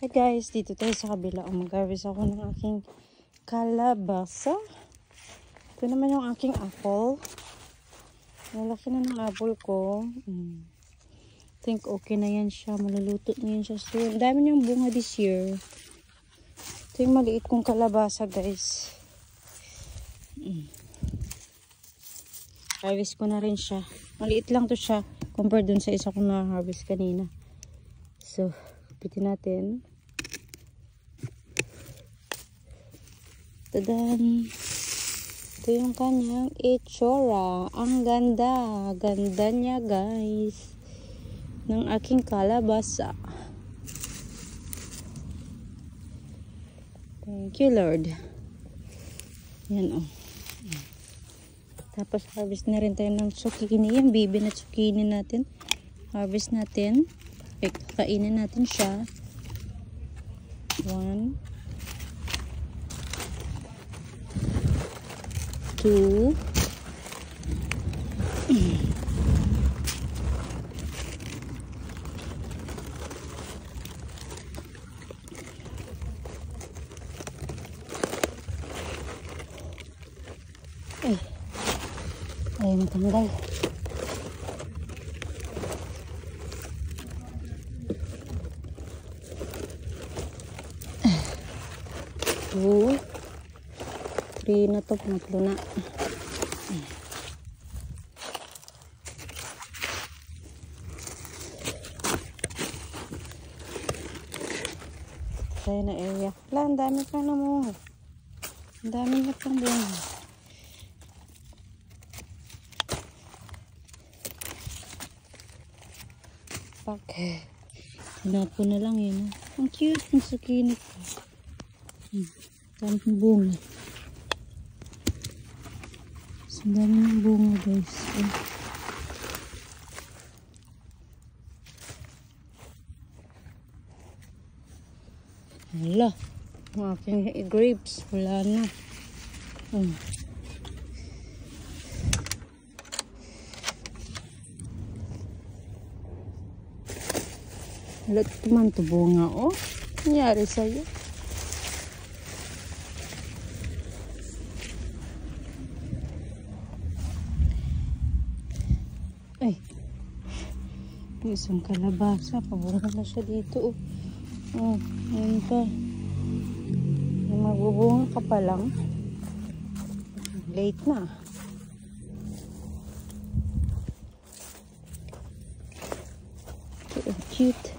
Hey guys, dito tayo sa kabila. Mag-harvest ako ng aking kalabasa. Ito naman yung aking apple. Malaki na ng apple ko. Think okay na yan siya. Maluluto na yan siya soon. Dami niyang bunga this year. Ito yung maliit kong kalabasa guys. Harvest ko na rin siya. Maliit lang to siya compared dun sa isa kong na-harvest kanina. So, pitin natin. Tadan! Ito yung kanyang itsura. Ang ganda. Ganda niya guys. Ng aking kalabasa. Thank you Lord. Yan o. Tapos harvest na rin tayo ng zucchini. Yung bibi na zucchini natin. Harvest natin. Kainin natin siya. 1 2 ay matanggal. Two, 3 na to, pangatlo na. Tayo na area. Wala, ang dami pa na mo. Ang dami na pang bunga. Okay. Hinapo na lang yun. Ang cute ng zucchini ko. Dami ng bunga. Ang dami ng bunga guys. Wala. Ang aking grapes. Wala na. Wala naman ito bunga. Oh, nangyari sa'yo. Ay, isang kalabasa. Pabunga na siya dito. Oh, ayun pa. Magbubunga ka pa lang. Late na. Cute.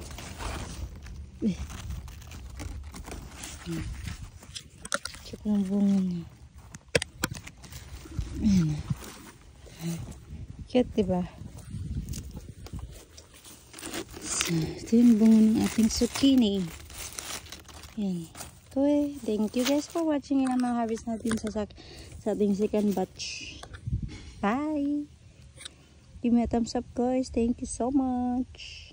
Cute ng bunga niya. Ayan. Cute, diba? Ito yung bunga ng ating zucchini. Yan. Okay. Thank you guys for watching. Yan ang mga harvest natin sa ating second batch. Bye! Give me a thumbs up guys. Thank you so much.